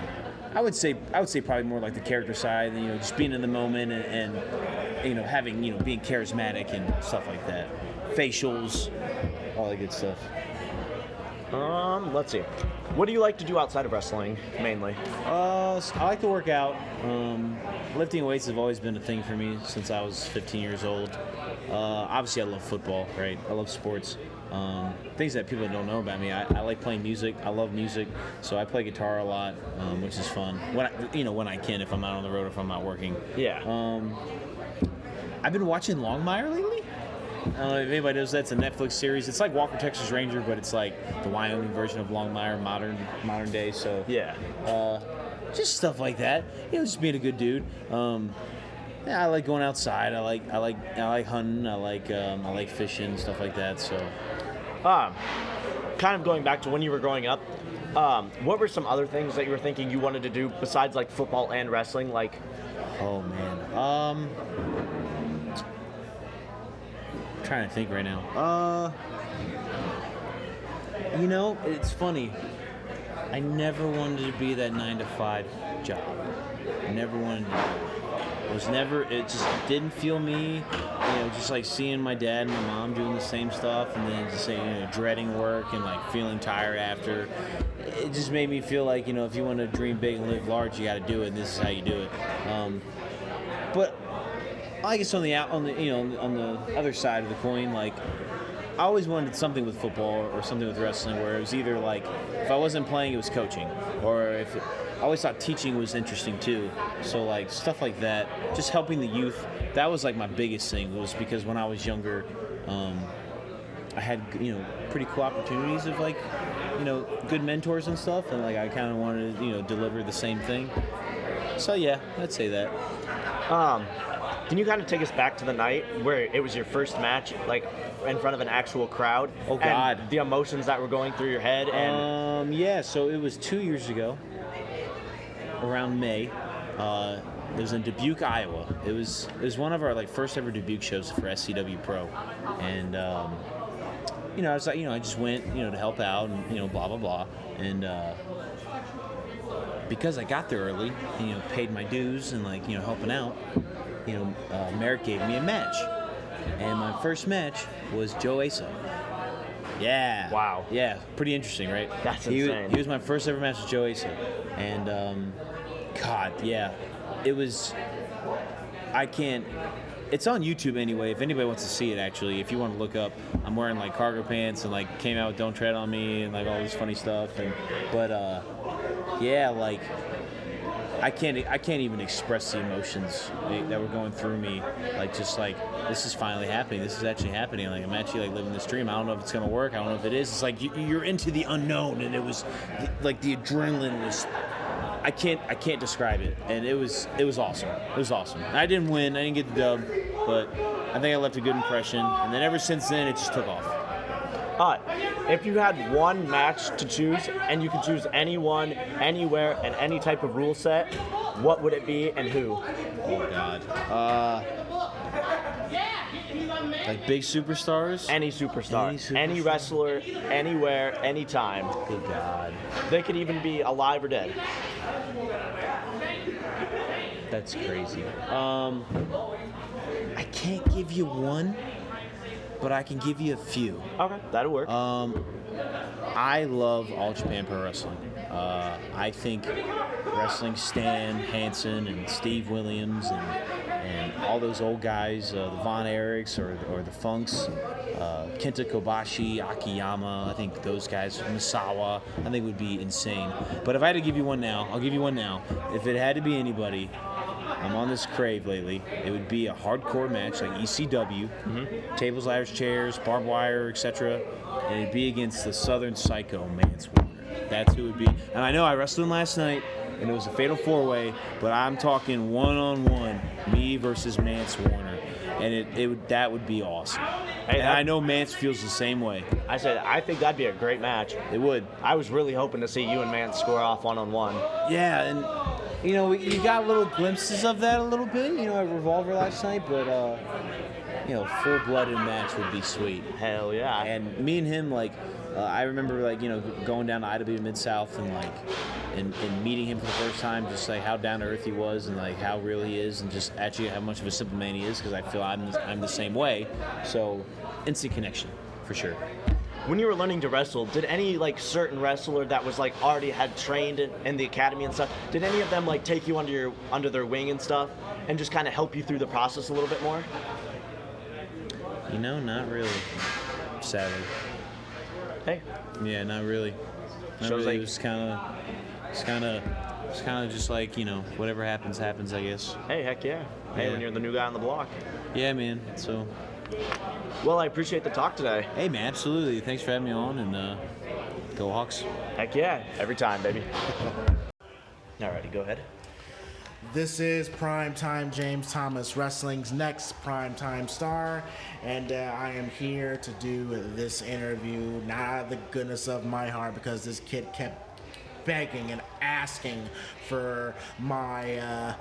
I would say probably more the character side, and just being in the moment and having being charismatic and stuff like that, facials, all that good stuff. Let's see. What do you like to do outside of wrestling, mainly? I like to work out. Lifting weights have always been a thing for me since I was 15 years old. Obviously, I love football, right? I love sports. Things that people don't know about me. I like playing music. I love music, so I play guitar a lot, which is fun. When I can, if I'm not on the road, if I'm not working. Yeah. I've been watching Longmire lately. I don't know if anybody knows that. It's a Netflix series. It's like Walker, Texas Ranger, but it's like the Wyoming version of Longmire, modern day. So yeah. Just stuff like that. Just being a good dude. I like going outside. I like hunting. I like fishing, stuff like that. So, kind of going back to when you were growing up, what were some other things that you were thinking you wanted to do besides like football and wrestling? Like, oh man, I'm trying to think right now. It's funny. I never wanted to be that 9-to-5 job. I never wanted to do it. It just didn't feel me, just like seeing my dad and my mom doing the same stuff and then just dreading work and like feeling tired after. It just made me feel like, if you want to dream big and live large, you got to do it, and this is how you do it. But I guess on the other side of the coin, like, I always wanted something with football or something with wrestling where it was either like, if I wasn't playing, it was coaching, or I always thought teaching was interesting too. So like stuff like that, just helping the youth. That was like my biggest thing, was because when I was younger, I had pretty cool opportunities of like good mentors and stuff, and like I kind of wanted to deliver the same thing. So yeah, I'd say that. Can you kind of take us back to the night where it was your first match, like in front of an actual crowd? Oh God! And the emotions that were going through your head. And yeah. So it was 2 years ago, around May. It was in Dubuque, Iowa. It was one of our like first ever Dubuque shows for SCW Pro, and I was like, I just went to help out and blah blah blah, and because I got there early, paid my dues and like helping out. Merrick gave me a match, and my first match was Joe Asa. Yeah. Wow. Yeah, pretty interesting, right? That's insane. He was my first ever match with Joe Asa, and God, yeah, it was. I can't. It's on YouTube anyway. If anybody wants to see it, actually, if you want to look up, I'm wearing like cargo pants and like came out with "Don't Tread on Me" and like all this funny stuff, but yeah, like. I can't even express the emotions that were going through me. Like, just like, this is finally happening. This is actually happening. Like, I'm actually like living this dream. I don't know if it's gonna work. I don't know if it is. It's like you're into the unknown, and it was like the adrenaline was. I can't describe it, and it was awesome. It was awesome. I didn't win. I didn't get the dub, but I think I left a good impression. And then ever since then, it just took off. If you had one match to choose, and you could choose anyone, anywhere, and any type of rule set, what would it be and who? Oh God. Like big superstars? Any superstar. Any wrestler, anywhere, anytime. Good God. They could even be alive or dead. That's crazy. I can't give you one, but I can give you a few. Okay, that'll work. I love All Japan Pro Wrestling. I think wrestling Stan Hansen and Steve Williams and all those old guys, the Von Erichs or the Funks, Kenta Kobashi, Akiyama, I think those guys, Misawa, I think would be insane. But if I had to give you one now, I'll give you one now. If it had to be anybody, I'm on this crave lately. It would be a hardcore match like ECW, tables, ladders, chairs, barbed wire, etc. And it'd be against the Southern Psycho, Mance Warner. That's who it would be. And I know I wrestled him last night, and it was a fatal four-way, but I'm talking one-on-one, me versus Mance Warner, and that would be awesome. Hey, and I know Mance feels the same way. I think that'd be a great match. It would. I was really hoping to see you and Mance score off one-on-one. Yeah, and you got little glimpses of that a little bit, at Revolver last night, but full-blooded match would be sweet. Hell yeah. And me and him, I remember, going down to IW Mid-South and meeting him for the first time, just how down to earth he was and how real he is, and just actually how much of a simple man he is, because I feel I'm the same way. So instant connection for sure. when you were learning to wrestle, did any like certain wrestler that was like already had trained in the academy and stuff, did any of them like take you under their wing and stuff, and just kind of help you through the process a little bit more? You know, not really. Sadly. Hey. Yeah, not really. Not Shows really. like- It was kind of just like, you know, whatever happens, happens, I guess. Hey, heck yeah. Hey, Yeah. when you're the new guy on the block. Yeah, man. So, Well, I appreciate the talk today. hey, man, absolutely. Thanks for having me on, and go Hawks. Heck yeah. Every time, baby. Alrighty, go ahead. This is Primetime James Thomas, wrestling's next primetime star, and I am here to do this interview, not out of the goodness of my heart, because this kid kept begging and asking for my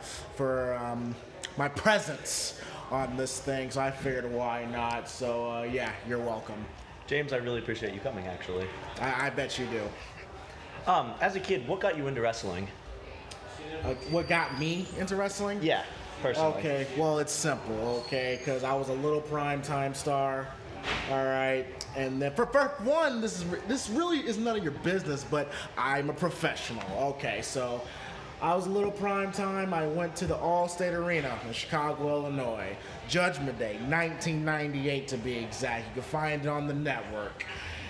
presence on this thing, so I figured why not. So yeah, you're welcome. James, I really appreciate you coming, actually. I bet you do. As a kid, what got you into wrestling? What got me into wrestling? Yeah, personally. Okay, well, it's simple, okay, because I was a little primetime star, all right, and then for one, this really is none of your business, but I'm a professional, okay, so I was a little primetime. I went to the All-State Arena in Chicago, Illinois, Judgment Day, 1998 to be exact. You can find it on the network.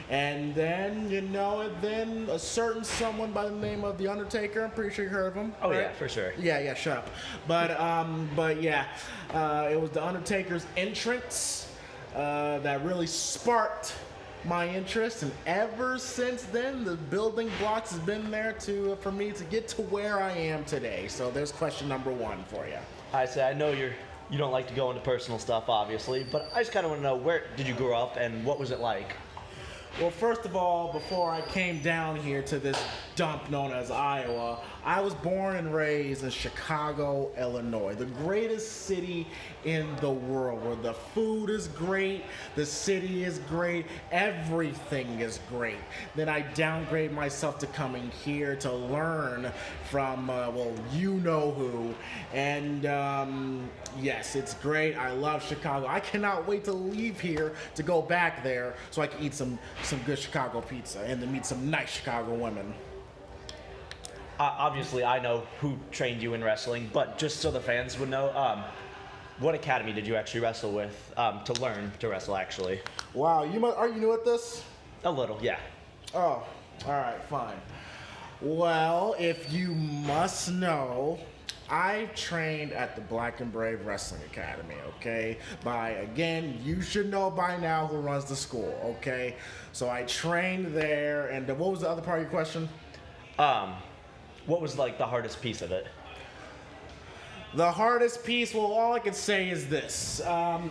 And then, you know, then a certain someone by the name of The Undertaker, I'm pretty sure you heard of him. Oh, right? yeah, for sure. Yeah, shut up. But yeah, it was The Undertaker's entrance that really sparked my interest, and ever since then, the building blocks has been there for me to get to where I am today. So there's question number one for you. I know you don't like to go into personal stuff, obviously, but I just kind of want to know, where did you grow up and what was it like? Well, first of all, before I came down here to this dump known as Iowa, I was born and raised in Chicago, Illinois, the greatest city in the world, where the food is great, the city is great, everything is great. Then I downgrade myself to coming here to learn from, well, you know who, and yes, it's great. I love Chicago. I cannot wait to leave here to go back there so I can eat some good Chicago pizza and to meet some nice Chicago women. Obviously, I know who trained you in wrestling, but just so the fans would know, what academy did you actually wrestle with to learn to wrestle, actually? Wow, are you new at this? A little, yeah. Oh, all right, fine. Well, if you must know, I trained at the Black and Brave Wrestling Academy, okay? Again, you should know by now who runs the school, okay? So I trained there, and what was the other part of your question? What was like the hardest piece of it? The hardest piece, well, all I can say is this.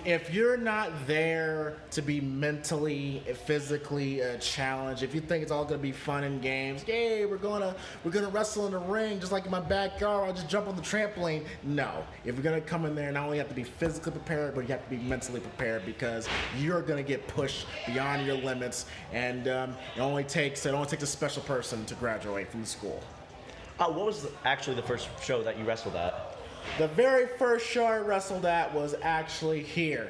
If you're not there to be mentally, physically challenged, if you think it's all going to be fun and games, yay, we're gonna wrestle in the ring just like in my backyard, I'll just jump on the trampoline. No. If you're going to come in there, not only have to be physically prepared, but you have to be mentally prepared, because you're going to get pushed beyond your limits, and it only takes a special person to graduate from the school. What was actually the first show that you wrestled at? The very first show I wrestled at was actually here,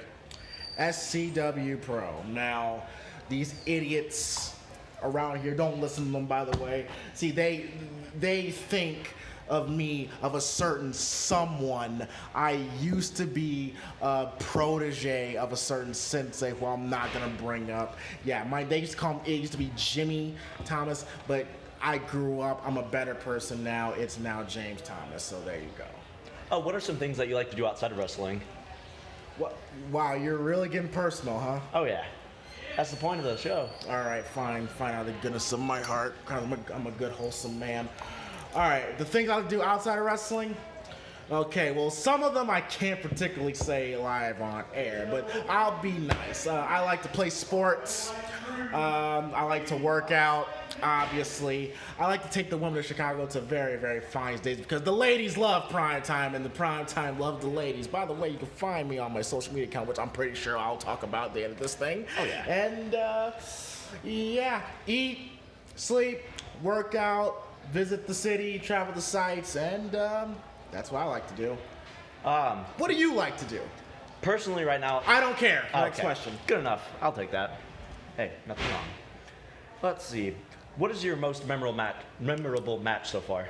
SCW Pro. Now, these idiots around here, don't listen to them, by the way. See, they think of me, of a certain someone. I used to be a protege of a certain sensei who I'm not gonna bring up. Yeah, they used to call him, it used to be Jimmy Thomas, but I grew up, I'm a better person now. It's now James Thomas, so there you go. What are some things that you like to do outside of wrestling? What? Wow, you're really getting personal, huh? Oh, yeah. That's the point of the show. All right, fine out of the goodness of my heart. I'm a good, wholesome man. All right, the things I do outside of wrestling? Okay, well, some of them I can't particularly say live on air, but I'll be nice. I like to play sports. I like to work out, obviously. I like to take the women of Chicago to very, very fine days, because the ladies love prime time, and the prime time love the ladies. By the way, you can find me on my social media account, which I'm pretty sure I'll talk about at the end of this thing. Oh, yeah. And, yeah, eat, sleep, work out, visit the city, travel the sites, and that's what I like to do. What do you like to do? Personally, right now, I don't care. Next okay. question. Good enough. I'll take that. Hey, nothing wrong. Let's see. What is your most memorable match so far?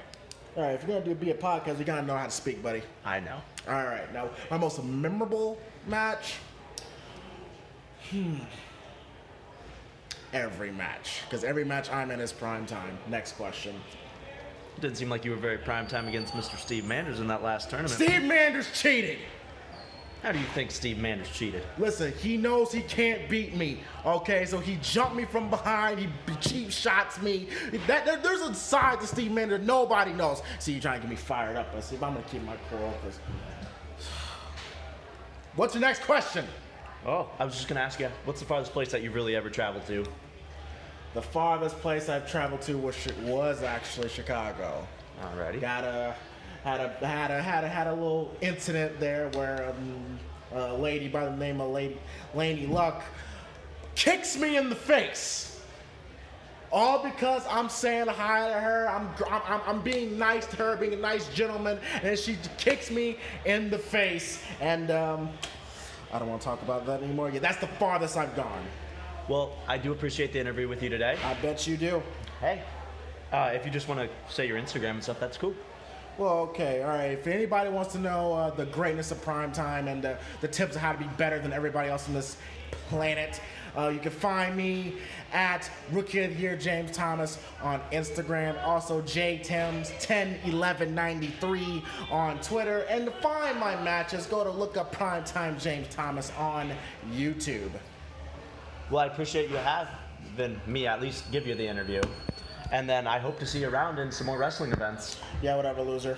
All right, if you're gonna be a podcast, you gotta know how to speak, buddy. I know. All right, now my most memorable match. Every match, because every match I'm in is prime time. Next question. Didn't seem like you were very prime time against Mr. Steve Manders in that last tournament. Steve Manders cheated. How do you think Steve Manders cheated? Listen, he knows he can't beat me. Okay, so he jumped me from behind. He cheap shots me. There's a side to Steve Manders nobody knows. See, you're trying to get me fired up. Let's see if I'm gonna keep my cool. What's your next question? Oh, I was just gonna ask you, what's the farthest place that you've really ever traveled to? The farthest place I've traveled to was actually Chicago. Alrighty. Had a little incident there where a lady by the name of Laney Luck kicks me in the face. All because I'm saying hi to her. I'm being nice to her, being a nice gentleman, and then she kicks me in the face. And I don't want to talk about that anymore. Yeah, that's the farthest I've gone. Well, I do appreciate the interview with you today. I bet you do. Hey, if you just want to say your Instagram and stuff, that's cool. Well, okay, all right. If anybody wants to know the greatness of prime time and the tips of how to be better than everybody else on this planet, you can find me at Rookie of the Year James Thomas on Instagram. Also, JTims101193 on Twitter. And to find my matches, go to look up Primetime James Thomas on YouTube. Well, I appreciate you having me at least give you the interview. And then I hope to see you around in some more wrestling events. Yeah, whatever, loser.